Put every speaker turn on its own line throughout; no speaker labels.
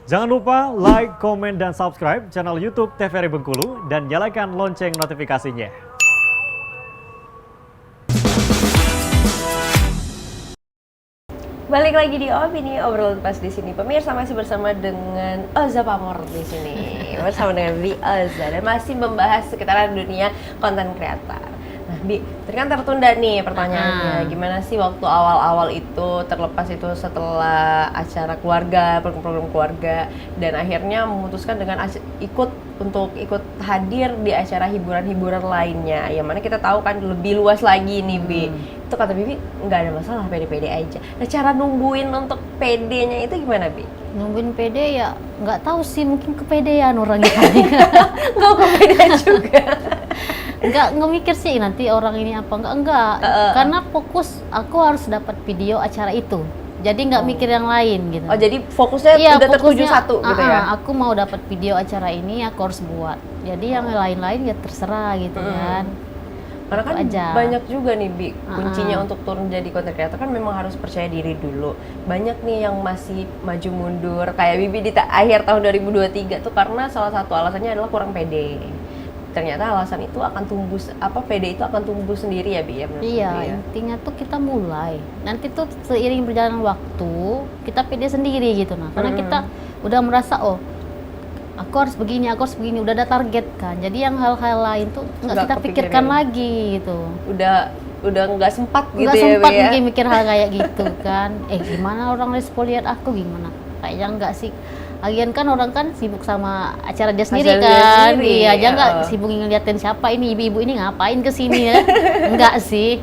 Jangan lupa like, komen, dan subscribe channel YouTube TVRI Bengkulu dan nyalakan lonceng notifikasinya.
Balik lagi di Opini Obrolan Pas di sini. Pemirsa masih bersama dengan Oza Pamor di sini. Bersama dengan Bi Oza dan masih membahas sekitaran dunia konten kreator. Nah, Bi, tadi kan tertunda nih pertanyaannya. Gimana sih waktu awal-awal itu, terlepas itu setelah acara keluarga, program-program keluarga, dan akhirnya memutuskan dengan ikut hadir di acara hiburan-hiburan lainnya. Yang mana kita tahu kan lebih luas lagi nih, Bi. Itu kata Bibi nggak ada masalah, pede-pede aja. Nah, cara nungguin untuk pedenya itu gimana, Bi?
Nungguin pede ya nggak tahu sih, mungkin kepedean orangnya.
Nggak kepedean juga.
nggak mikir sih nanti orang ini apa enggak. Karena fokus aku harus dapat video acara itu. Jadi nggak mikir yang lain gitu.
Oh, jadi fokusnya udah tertuju satu gitu ya?
Aku mau dapat video acara ini, aku harus buat. Jadi yang lain-lain ya terserah gitu kan.
Karena kan
aja.
Banyak juga nih, Bi, kuncinya untuk turun jadi content creator kan memang harus percaya diri dulu. Banyak nih yang masih maju mundur, kayak Bibi di akhir tahun 2023 tuh karena salah satu alasannya adalah kurang pede. Ternyata alasan itu akan tumbuh, pede itu akan tumbuh sendiri ya, Bi, ya?
Iya, intinya tuh kita mulai. Nanti tuh seiring berjalan waktu, kita pede sendiri gitu. Nah, karena kita udah merasa, oh, aku harus begini, udah ada target kan. Jadi yang hal-hal lain tuh nggak kita pikirkan lagi gitu.
Udah nggak sempat gitu
nggak
ya,
sempat
Bi, ya?
mungkin mikir hal kayak gitu kan. Gimana orang respon lihat aku gimana? Kayaknya enggak sih. Lagian kan orang kan sibuk sama acara dia sendiri kan. Iya, aja nggak sibuk ngeliatin siapa ini, ibu-ibu ini ngapain kesini ya. Enggak sih.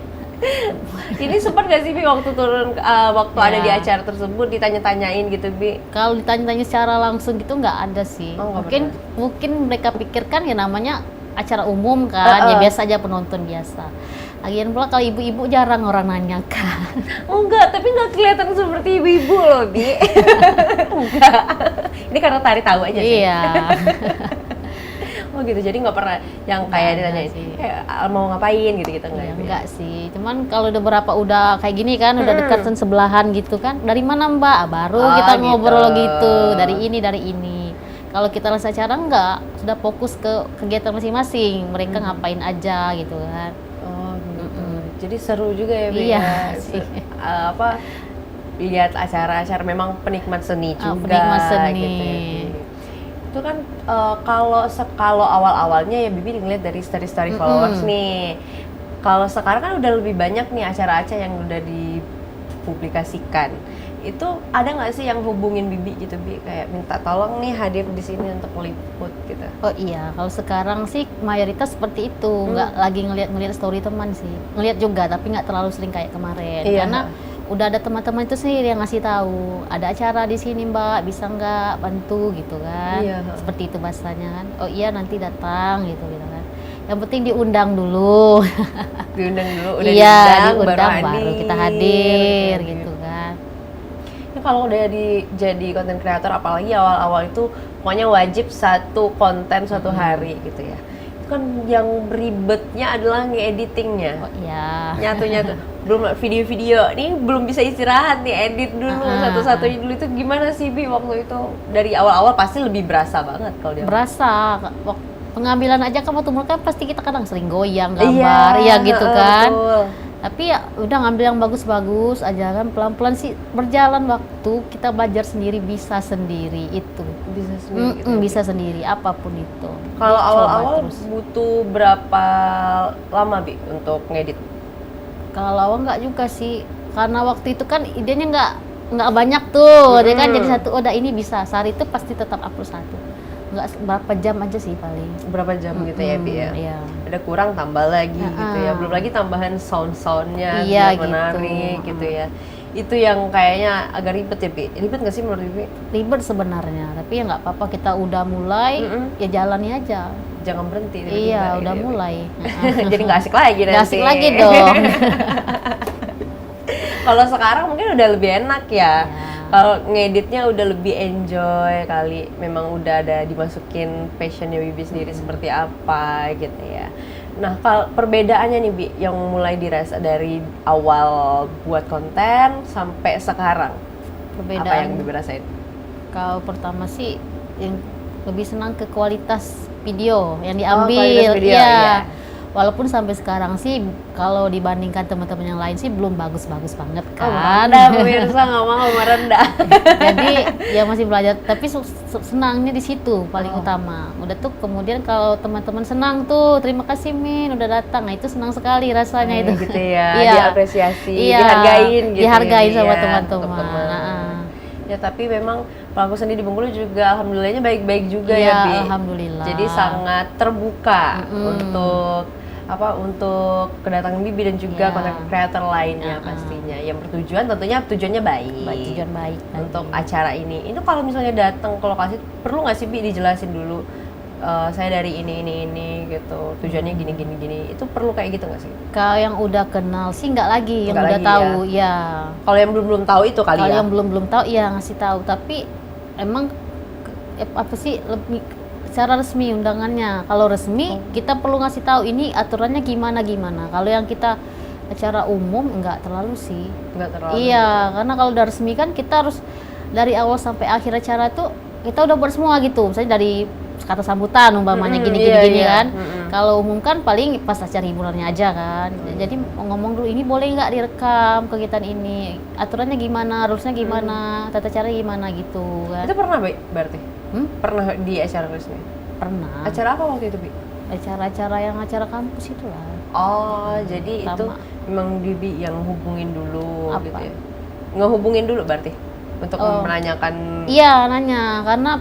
Ini sempat gak sih, Bi, waktu turun waktu ada di acara tersebut ditanya-tanyain gitu, Bi?
Kalau ditanya-tanya secara langsung gitu nggak ada sih. Mungkin mereka pikirkan ya namanya acara umum kan, ya biasa aja, penonton biasa. Lagian pula kalau ibu-ibu jarang orang nanya kan.
Enggak, tapi nggak kelihatan seperti ibu-ibu loh, Bi. Enggak. Ini karena Tari tahu aja sih.
Iya.
Oh gitu, jadi nggak pernah yang kayak ditanyain, mau ngapain gitu-gitu nggak?
Ya, enggak sih, cuman kalau udah berapa udah kayak gini kan, udah dekatan sebelahan gitu kan, dari mana Mbak? Baru kita ngobrol gitu, dari ini. Kalau kita rasa acara enggak, sudah fokus ke kegiatan masing-masing, mereka ngapain aja gitu kan.
Oh gitu, jadi seru juga ya, Bi?
Iya sih.
Lihat acara-acara, memang penikmat seni juga.
Penikmat seni.
Gitu ya, itu kan kalau awal-awalnya ya Bibi ngeliat dari story followers nih. Kalau sekarang kan udah lebih banyak nih acara-acara yang udah dipublikasikan. Itu ada nggak sih yang hubungin Bibi gitu, Bi, kayak minta tolong nih hadir di sini untuk meliput gitu?
Oh iya, kalau sekarang sih mayoritas seperti itu, nggak lagi ngeliat story teman sih. Ngeliat juga tapi nggak terlalu sering kayak kemarin. Karena udah ada teman-teman itu sendiri yang ngasih tahu, ada acara di sini Mbak, bisa nggak bantu gitu kan. Seperti itu bahasanya kan. Oh iya, nanti datang gitu kan. Yang penting diundang dulu.
Diundang dulu, udah
diundang baru kita hadir gitu kan.
Ini kalau udah jadi konten kreator, apalagi awal-awal itu pokoknya wajib satu konten suatu hari gitu ya. Kan yang ribetnya adalah nge-editingnya.
Oh iya.
Nyatu belum video-video nih, belum bisa istirahat nih, edit dulu satu-satunya dulu. Itu gimana sih, Bi, waktu itu? Dari awal-awal pasti lebih berasa banget kalau dia.
Berasa. Pengambilan aja kan waktu mulai kan pasti kita kadang sering goyang gambar, gitu kan.
Betul.
Tapi ya udah ngambil yang bagus-bagus aja kan, pelan-pelan sih berjalan waktu, kita belajar sendiri, bisa sendiri itu.
Bisa sendiri gitu.
Bisa sendiri apapun itu.
Kalau awal-awal butuh berapa lama, Bi, untuk ngedit?
Kalau awal nggak juga sih, karena waktu itu kan idenya nggak banyak tuh, dia kan jadi satu, udah ini bisa sehari itu pasti tetap upload satu. Nggak berapa jam aja sih paling.
Berapa jam gitu ya, Bi, ya?
Iya.
Ada kurang tambah lagi gitu ya, belum lagi tambahan sound-soundnya
biar
menarik gitu ya. Itu yang kayaknya agak ribet ya, Bi. Ribet nggak sih menurut Bibi?
Ribet sebenarnya, tapi ya nggak apa-apa, kita udah mulai, ya jalani aja.
Jangan berhenti.
Iya, udah mulai.
Jadi nggak asik lagi nanti.
Nggak asik lagi dong.
Kalau sekarang mungkin udah lebih enak ya. Kalau ngeditnya udah lebih enjoy kali, memang udah ada dimasukin passionnya Bibi sendiri seperti apa gitu ya. Nah, kalau perbedaannya nih, Bi, yang mulai dirasa dari awal buat konten sampai sekarang,
Perbedaan.
apa yang Bibi rasain?
Kalau pertama sih yang lebih senang ke kualitas video yang
kualitas
diambil.
video, iya.
Walaupun sampai sekarang sih kalau dibandingkan teman-teman yang lain sih belum bagus-bagus banget kan.
Merendah pemirsa, nggak mau merendah.
Jadi ya masih belajar, tapi senangnya di situ paling
Oh.
utama. Udah tuh kemudian kalau teman-teman senang tuh, terima kasih Min udah datang. Nah, itu senang sekali rasanya itu.
Gitu ya,
Iya.
diapresiasi,
Iya,
dihargain gitu.
dihargain
ya,
sama
Bi,
teman-teman.
untuk teman.
Nah,
Ya tapi memang pelaku seni di Bengkulu juga alhamdulillahnya baik-baik juga
iya,
ya, Bi.
alhamdulillah.
Jadi sangat terbuka
Mm-mm.
untuk kedatangan Bibi dan juga
Iya.
konten creator lainnya pastinya. Yang tujuannya baik.
Tujuan baik
Untuk
tadi.
acara ini. Itu kalau misalnya datang ke lokasi perlu nggak sih Bi dijelasin dulu saya dari ini gitu. Tujuannya gini. Itu perlu kayak gitu nggak sih?
Kalau yang udah kenal sih nggak lagi, yang
Nggak
udah
lagi,
tahu ya.
Kalau yang belum tahu itu kali
Kalau
ya.
yang belum tahu ya ngasih tahu, tapi emang apa sih lebih secara resmi undangannya. Kalau resmi kita perlu ngasih tahu ini aturannya gimana. Kalau yang kita acara umum nggak terlalu sih.
Nggak terlalu.
Iya, karena kalau udah resmi kan kita harus dari awal sampai akhir acara tuh kita udah buat semua gitu. Misalnya dari kata sambutan umpamanya gini
iya.
kan. Kalau umum kan paling pas acara hiburannya aja kan. Jadi mau ngomong dulu ini boleh nggak direkam kegiatan ini, aturannya gimana, rulesnya gimana, tata cara gimana gitu kan.
Itu pernah Bi berarti? Pernah di acara resmi?
Pernah.
Acara apa waktu itu Bi?
Acara-acara yang acara kampus itu lah.
Oh, jadi
Sama.
itu memang Bibi yang hubungin dulu
Apa?
gitu ya? Ngehubungin dulu berarti? Untuk menanyakan.
Iya nanya, karena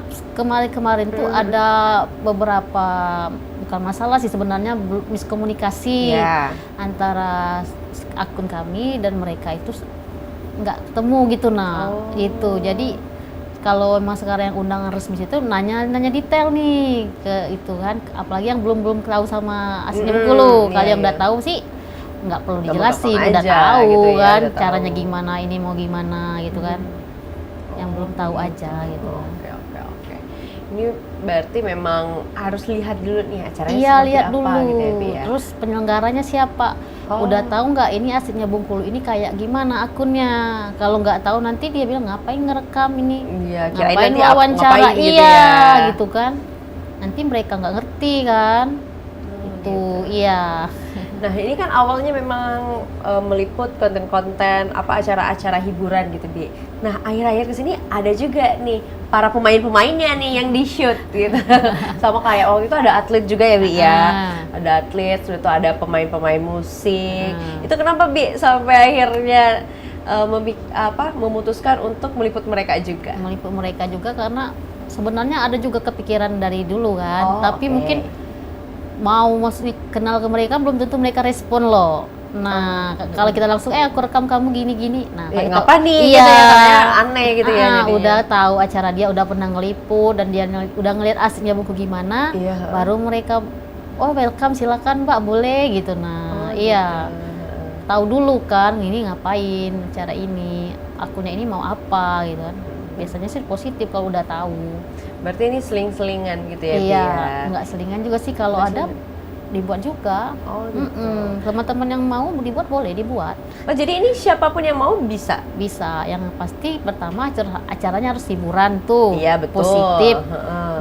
kemarin tuh ada beberapa, bukan masalah sih sebenarnya, miskomunikasi
Iya.
antara akun kami dan mereka itu nggak ketemu gitu gitu. Jadi kalau emang sekarang yang undangan resmi itu nanya detail nih ke itu kan, apalagi yang belum tahu sama aslinya Bengkulu. Kalau yang udah tahu sih nggak perlu dijelasin,
Gampang-gampang
udah
aja
tahu
gitu ya,
kan
udah tahu.
caranya gimana, ini mau gimana gitu kan. Yang belum tahu aja gitu.
Oke. Ini berarti memang harus lihat dulu nih acaranya
Iya,
seperti
lihat
apa
dulu.
gitu ya, Bi ya.
Terus penyelenggaranya siapa? Udah tahu nggak ini aslinya Bengkulu ini kayak gimana akunnya? Kalau nggak tahu nanti dia bilang ngapain ngerekam ini?
Iya, kirain
Ngapain
nanti
wawancara?
ngapain gitu
Iya,
ya.
gitu kan. Nanti mereka nggak ngerti kan. Itu iya.
Nah ini kan awalnya memang meliput konten-konten acara-acara hiburan gitu Bi. Nah akhir-akhir kesini ada juga nih para pemainnya nih yang di shoot gitu. Sama kayak waktu itu ada atlet juga ya Bi ya. Ada atlet, sudah itu ada pemain-pemain musik. Itu kenapa Bi sampai akhirnya memutuskan untuk meliput mereka juga?
Meliput mereka juga karena sebenarnya ada juga kepikiran dari dulu kan. Tapi mungkin mau maksudnya kenal ke mereka belum tentu mereka respon loh. Nah, kalau kita langsung aku rekam kamu gini. Nah,
ngapa nih?
Iya,
gitu ya, katanya aneh gitu ya. Jadinya.
Udah tahu acara dia, udah pernah ngeliput dan dia udah ngeliat aslinya buku gimana, baru mereka welcome silakan Mbak boleh gitu. Nah, iya. Tahu dulu kan ini ngapain acara ini, akunnya ini mau apa gitu kan. Biasanya sih positif kalau udah tahu.
Berarti ini seling-selingan gitu ya?
Iya,
Bia?
nggak selingan juga sih kalau ada dibuat juga.
Oh gitu.
Teman-teman yang mau dibuat boleh dibuat.
Oh jadi ini siapapun yang mau bisa?
Bisa. Yang pasti pertama acaranya harus hiburan tuh.
Iya betul.
Positif.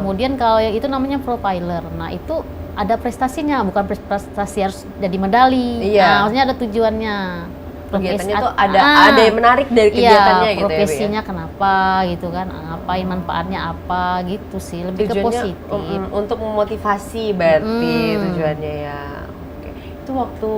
Kemudian kalau yang itu namanya profiler. Nah itu ada prestasinya, bukan prestasi harus jadi medali.
Iya.
Nah, maksudnya ada tujuannya.
Kegiatannya tuh ada yang menarik dari kegiatannya gitu ya,
profesinya kenapa gitu kan, ngapain, manfaatnya apa gitu sih, lebih
tujuannya,
ke positif.
Untuk memotivasi berarti tujuannya ya. Oke. Itu waktu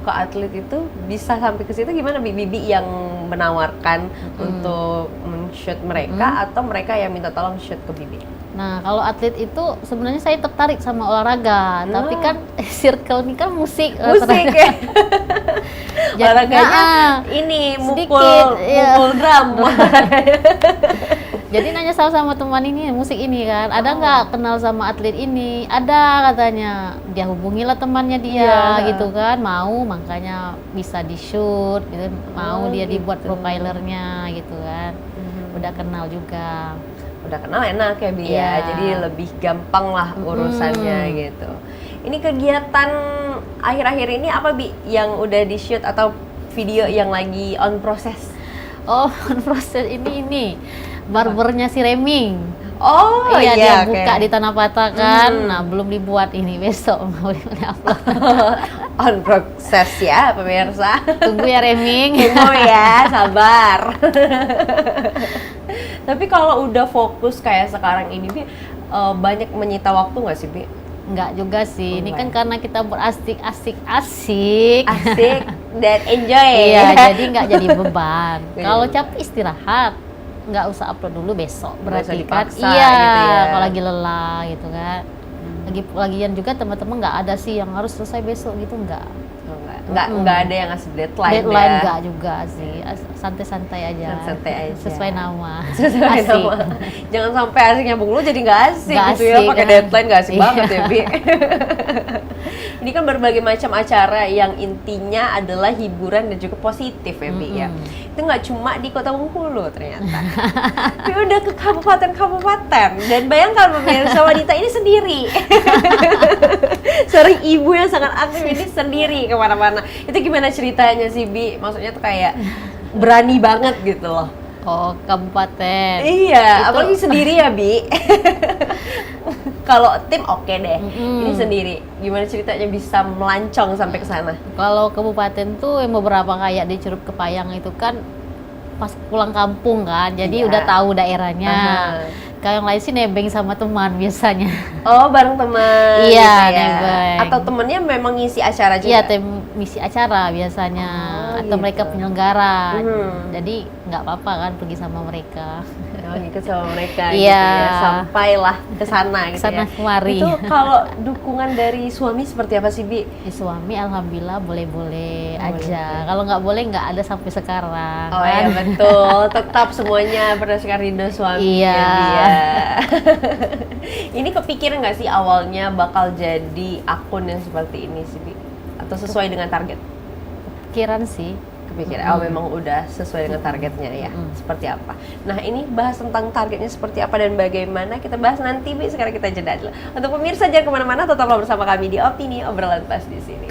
ke atlet itu bisa sampai ke situ gimana Bibi yang menawarkan untuk men-shoot mereka atau mereka yang minta tolong shoot ke Bibi?
Nah, kalau atlet itu sebenarnya saya tertarik sama olahraga, tapi kan circle ini kan musik
ya. Olahraganya ini mukul drum.
Jadi nanya sama teman ini musik ini kan, ada nggak kenal sama atlet ini? Ada katanya. Dia hubungilah temannya dia gitu kan, mau makanya bisa di shoot gitu, mau dia dibuat profilernya gitu kan. Udah kenal juga.
Udah kenal enak ya Bi ya, jadi lebih gampang lah urusannya gitu. Ini kegiatan akhir-akhir ini apa Bi yang udah di shoot atau video yang lagi on proses?
Oh, on proses ini barbernya si Reming.
Oh
Iya, dia
oke.
buka di Tanah Patah kan. Nah, belum dibuat ini, besok mau upload.
On proses ya pemirsa.
Tunggu ya Reming.
Tunggu ya, sabar. Tapi kalau udah fokus kayak sekarang ini, Bi, banyak menyita waktu nggak sih, Bi?
Enggak juga sih. Ini kan
Enggak.
karena kita berasik.
Asik dan enjoy.
Iya, jadi nggak jadi beban.
Nggak
Kalau
jadi
capek istirahat, nggak usah upload dulu besok.
Nggak usah
Berarti kan
dipaksa
iya,
gitu ya.
kalau lagi lelah gitu kan. Lagian juga teman-teman nggak ada sih yang harus selesai besok gitu, nggak.
Oh, nggak ada yang ngasih deadline,
Deadline
ya.
nggak juga sih, santai-santai aja.
Santai aja.
Sesuai nama.
Sesuai
Asik.
nama. Jangan sampai asiknya Bung Lu jadi nggak asik
Nggak
gitu ya,
asik,
pakai
kan.
deadline nggak asik
Iya.
banget ya, Bi. Ini kan berbagai macam acara yang intinya adalah hiburan dan juga positif ya, Bi ya. Itu nggak cuma di Kota Bengkulu ternyata. Tapi udah ke kabupaten-kabupaten, dan bayangkan pemirsa, wanita ini sendiri. Seorang ibu yang sangat aktif ini sendiri kemana-mana. Itu gimana ceritanya sih, Bi? Maksudnya tuh kayak berani banget gitu loh.
Oh, kabupaten.
Iya,
Itu-
apalagi sendiri ya, Bi. Kalau tim oke deh.
Mm-mm.
Ini sendiri. Gimana ceritanya bisa melancong sampai ke sana?
Kalau kabupaten tuh yang beberapa kayak di Curug Kepayang itu kan pas pulang kampung kan, jadi
Iya.
udah tahu daerahnya.
Aha.
Kalau yang lain sih nebeng sama teman biasanya.
Oh, bareng teman.
Iya,
gitu ya.
nebeng.
Atau temennya memang ngisi acara juga?
Iya, tim misi acara biasanya,
Oh,
atau mereka
gitu.
penyelenggara.
Mhm.
Jadi nggak apa-apa kan pergi sama mereka.
Oh, ikut sama mereka
Iya.
gitu ya. Sampailah ke sana gitu
Kesana
ya.
kemari.
Itu kalau dukungan dari suami seperti apa sih, Bi?
Di suami alhamdulillah boleh-boleh
Boleh.
aja. Kalau nggak boleh nggak ada sampai sekarang.
Oh
kan?
ya betul, tetap semuanya berdasarkan ridho suami
Iya.
ya, Bi, ya. Ini kepikiran nggak sih awalnya bakal jadi akun yang seperti ini sih, Bi? Atau sesuai dengan target?
Pikiran sih.
Kepikiran, oh memang udah sesuai dengan targetnya ya, seperti apa? Nah ini bahas tentang targetnya seperti apa dan bagaimana, kita bahas nanti, Bi. Sekarang kita jeda dulu. Untuk pemirsa jangan kemana-mana, tetaplah bersama kami di Opini Obrolan Pas di sini.